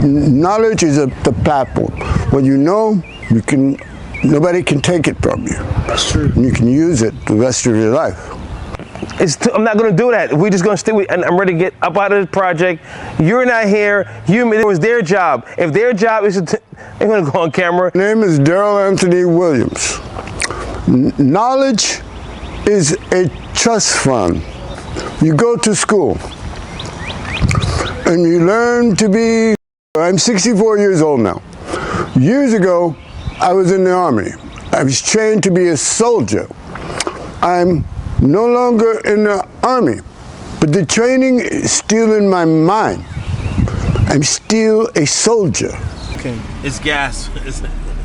Knowledge is the platform. What you know, nobody can take it from you. That's true. And you can use it the rest of your life. I'm not going to do that. We're just going to stay with, and I'm ready to get up out of this project. You're not here. It was their job. If their job is to, they're going to go on camera. My name is Darrel Anthony Williams. Knowledge is a trust fund. You go to school and you learn to be, I'm 64 years old now. Years ago, I was in the Army. I was trained to be a soldier. I'm no longer in the Army, but the training is still in my mind. I'm still a soldier. Okay. It's gas.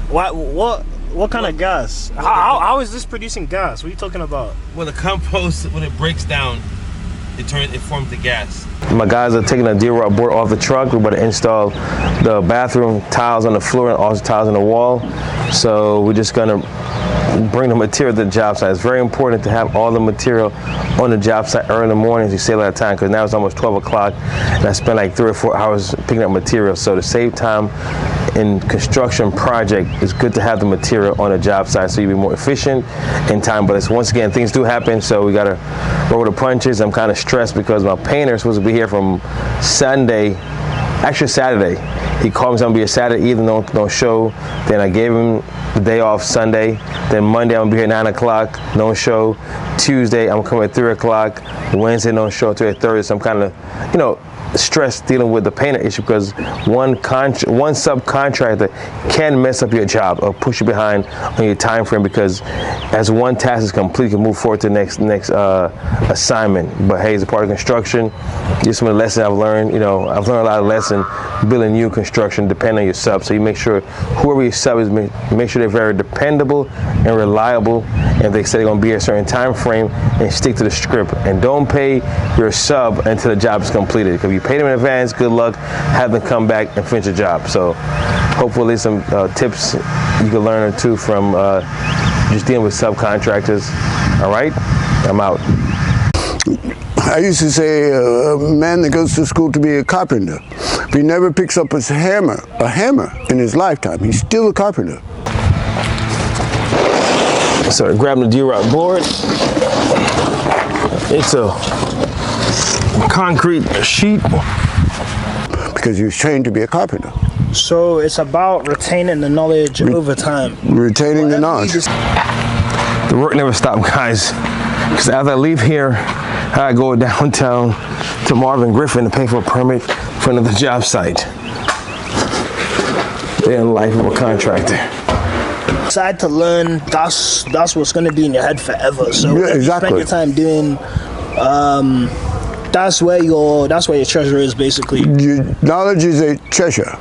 What kind of gas? How is this producing gas? What are you talking about? When the compost, when it breaks down, it forms the gas. My guys are taking a deal board off the truck. We're about to install the bathroom tiles on the floor and also tiles on the wall. So we're just gonna bring the material to the job site. It's very important to have all the material on the job site early in the mornings. You save a lot of time because now it's almost 12 o'clock and I spent like 3 or 4 hours picking up material. So to save time in construction project, it's good to have the material on the job site so you'll be more efficient in time. But it's, once again, things do happen, so we gotta roll the punches. I'm kind of stressed because my painter is supposed to be here from Saturday. He called me, it's gonna be a Saturday evening, no show. Then I gave him the day off Sunday. Then Monday I'm gonna be here at 9 o'clock, no show. Tuesday I'm coming at 3 o'clock. Wednesday no show until Thursday. So I'm kind of, stressed dealing with the painter issue because one subcontractor can mess up your job or push you behind on your time frame, because as one task is complete, you can move forward to the next assignment. But hey, it's a part of construction. These are some of the lessons I've learned. I've learned a lot of lessons building new construction, depending on your sub. So you make sure whoever your sub is, make sure they're very dependable and reliable. And they say they're gonna be a certain time frame, and stick to the script. And don't pay your sub until the job is completed. If you pay them in advance, good luck, have them come back and finish the job. So hopefully some tips you can learn or two from just dealing with subcontractors. All right, I'm out. I used to say a man that goes to school to be a carpenter, if he never picks up a hammer in his lifetime, he's still a carpenter. So grabbing the D-Rock board. It's a concrete sheet. Because he was trained to be a carpenter. So it's about retaining the knowledge over time. Retaining the knowledge. The work never stops, guys. Because after I leave here, I go downtown to Marvin Griffin to pay for a permit for another job site. Day in the life of a contractor. Decide to learn, that's what's going to be in your head forever. So yeah, exactly. You spend your time doing, that's where your treasure is, basically. Knowledge is a treasure.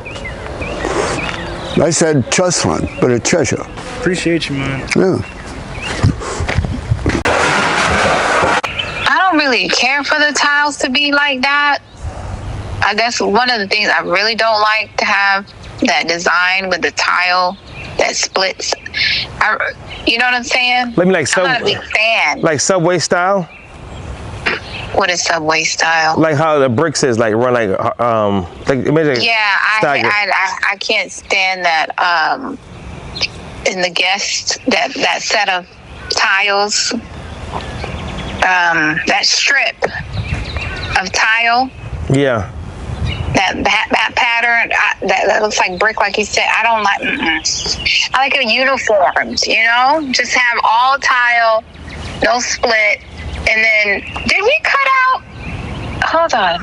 I said trust fund, but a treasure. Appreciate you, man. Yeah. I don't really care for the tiles to be like that. I guess one of the things I really don't like to have that design with the tile that splits. You know what I'm saying? Let me like I'm not a big fan. Like Subway style. What is Subway style? Like how the bricks is like run like yeah, I can't stand that in the guest that set of tiles, that strip of tile. Yeah. That pattern that looks like brick, like you said. I don't like. I like it uniformed. Just have all tile, no split. And then, did we cut out? Hold on.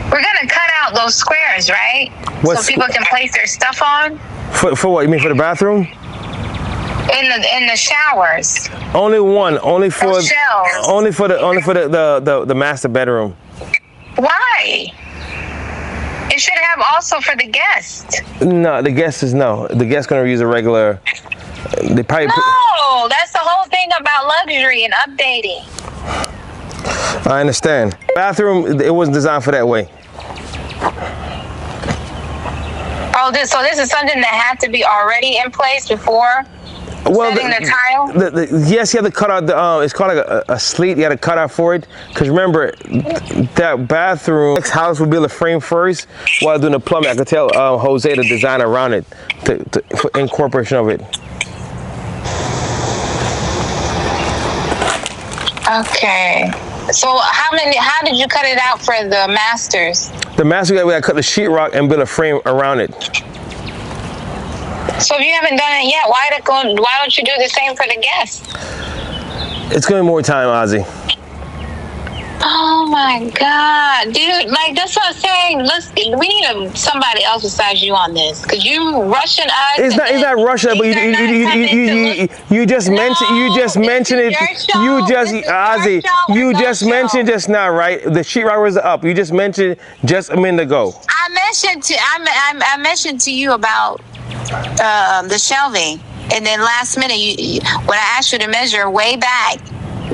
We're gonna cut out those squares, right? So people can place their stuff on. For what? You mean for the bathroom? In the showers. Only one. Only for those shelves. Only for the master bedroom. Why? It should have also for the guest. No, the guest is no. The guest gonna use a regular. They probably. No, that's the whole thing about luxury and updating. I understand. Bathroom, it wasn't designed for that way. Oh, so this is something that had to be already in place before Well, setting the tile? Yes, you have to cut out the, it's called like a sleeve. You got to cut out for it. Because remember, that bathroom, next house will build a frame first while doing the plumbing. I could tell Jose to design around it, for incorporation of it. Okay. So how did you cut it out for the masters? The master, we got to cut the sheetrock and build a frame around it. So if you haven't done it yet, why don't you do the same for the guests? It's going to be more time, Ozzy. Oh my God, dude! Like that's what I'm saying. We need somebody else besides you on this, because you rushing us. It's not rushing, but you just mentioned it. Ozzy, you just mentioned just now, right? The sheetrock was up. You just mentioned just a minute ago. I mentioned to you about the shelving, and then last minute, when I asked you to measure way back.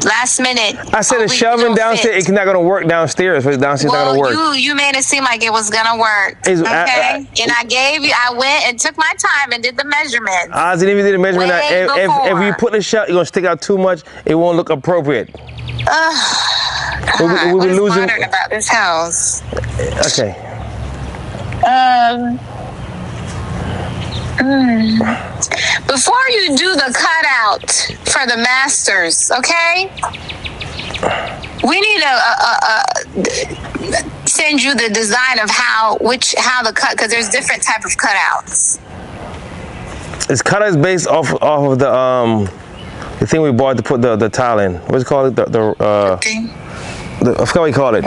Last minute. I said the shelving downstairs, it's not going to work downstairs. Downstairs not going to work. You made it seem like it was going to work. Okay? And I went and took my time and did the measurement. I didn't even do the measurement. If you put the shelf, you're going to stick out too much. It won't look appropriate. God, what is modern about this house? Okay. Before you do the cutout for the masters, okay? We need to send you the design of how the cut, because there's different type of cutouts. This cutout is based off of the thing we bought to put the tile in. What's it called? I forgot what you call it.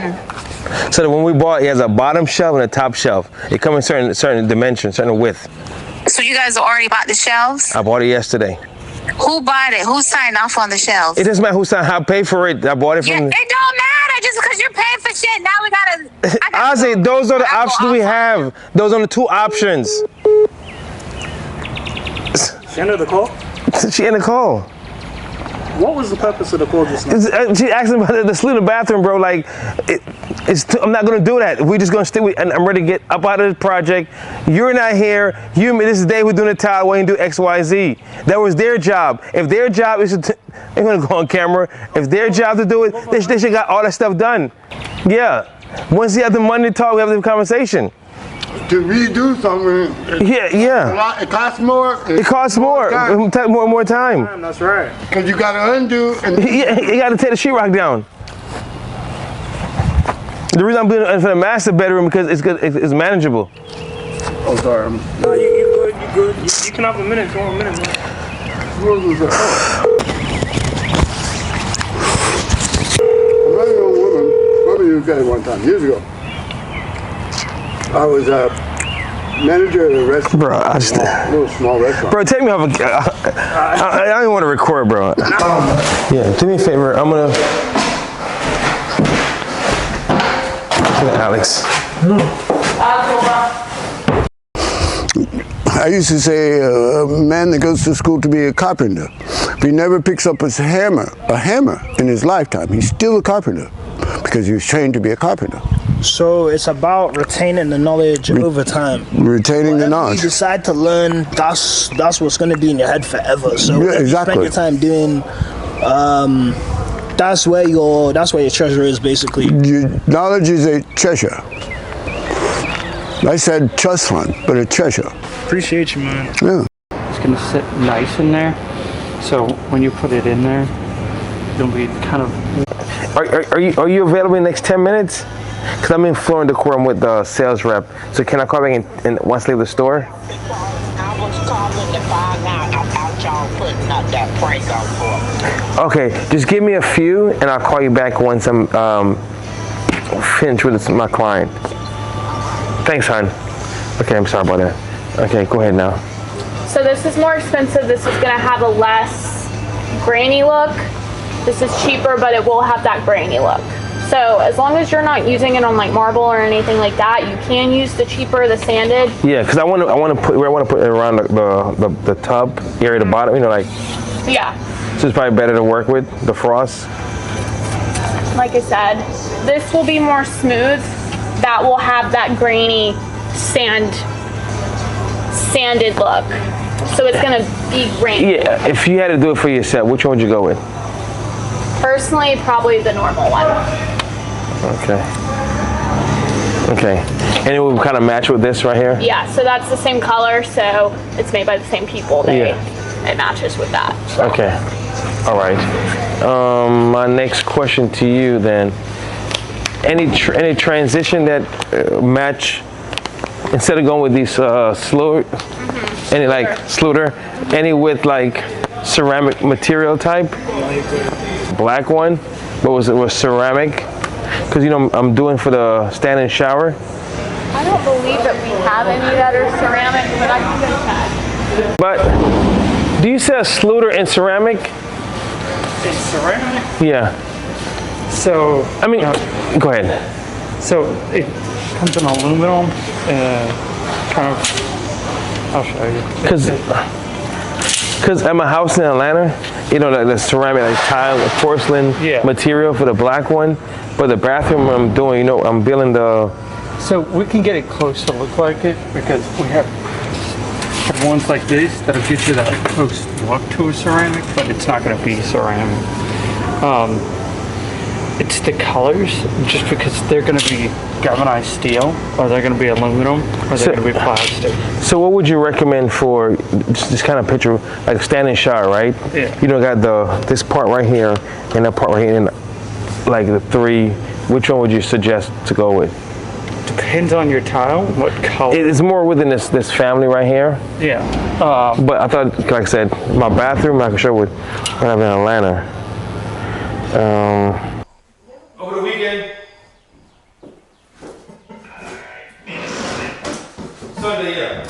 So that when we bought, it has a bottom shelf and a top shelf. It comes in certain dimensions, certain width. So you guys already bought the shelves? I bought it yesterday. Who bought it? Who signed off on the shelves? It doesn't matter who signed. I paid for it. I bought it from. It don't matter just because you're paying for shit. Now we gotta. I say those are the options we have. Those are the two options. She ended the call? She ended the call. What was the purpose of the call just now? She asked me about the sleep in the bathroom, bro. Like, I'm not gonna do that. We're just gonna stick with, and I'm ready to get up out of this project. You're not here. This is the day we're doing the tile. We ain't do X, Y, Z. That was their job. If their job is to, they're gonna go on camera. If their job to do it, they should got all that stuff done. Yeah. Once you have the money to talk, we have the conversation. To redo something, it costs more. It costs more time. That's right. Because you got to undo. And you got to take the sheetrock down. The reason I'm doing it for the master bedroom because it's good. It's manageable. Oh, sorry. No, you good. You can have a minute if you want a minute. I'm not even a woman. Probably you got it one time years ago. I was a manager at a restaurant. Bro, a little small restaurant. Bro, take me off. I don't even want to record, bro. Yeah, do me a favor. I'm gonna. Alex. I used to say a man that goes to school to be a carpenter, if he never picks up a hammer in his lifetime, he's still a carpenter because he was trained to be a carpenter. So it's about retaining the knowledge over time. Retaining the knowledge. You decide to learn, that's what's going to be in your head forever. So yeah, exactly. You spend your time doing, that's where your treasure is, basically. Knowledge is a treasure. I said trust fund, but a treasure. Appreciate you, man. Yeah. It's going to sit nice in there. So when you put it in there, it'll be kind of. Are you available in the next 10 minutes? Because I'm in Florida Decor, I'm with the sales rep. So can I call back and once I leave the store? I was calling to find out about y'all putting up that break on for. Okay, just give me a few and I'll call you back once I'm finished with my client. Thanks, hon. Okay, I'm sorry about that. Okay, go ahead now. So this is more expensive. This is gonna have a less grainy look. This is cheaper, but it will have that grainy look. So as long as you're not using it on like marble or anything like that, you can use the cheaper, the sanded. Yeah, because I want to put it around the tub area, the bottom. You know, like. Yeah. So it's probably better to work with the frost. Like I said, this will be more smooth. That will have that grainy sanded look. So it's gonna be grainy. Yeah, if you had to do it for your set, which one would you go with? Personally, probably the normal one. Okay. Okay. And it would kind of match with this right here? Yeah, so that's the same color, so it's made by the same people. It matches with that. So. Okay. All right. My next question to you then. Any transition that match, instead of going with these any like Sluter, any with like ceramic material type? Black one, but was ceramic? Because you know I'm doing for the stand-in shower. I don't believe that we have any that are ceramic, but I can go check. But do you sell Sluter in ceramic? It's ceramic. Yeah. So I mean, go ahead. So it comes in aluminum, kind of. I'll show you. Because at my house in Atlanta, you know, the ceramic, like tile, porcelain material for the black one. But the bathroom I'm doing, you know, I'm building the. So we can get it close to look like it because we have ones like this that'll get you that close look to a ceramic, but it's not going to be ceramic. It's the colors, just because they're going to be galvanized steel, or they're going to be aluminum, or they're going to be plastic. So what would you recommend for just kind of picture like a standing shower, right? Yeah. You know, got this part right here and that part right here, and like the three. Which one would you suggest to go with? Depends on your tile, what color. It's more within this family right here. Yeah. But I thought, like I said, my bathroom I could show with when I'm in Atlanta. Over the weekend. Sunday, yeah.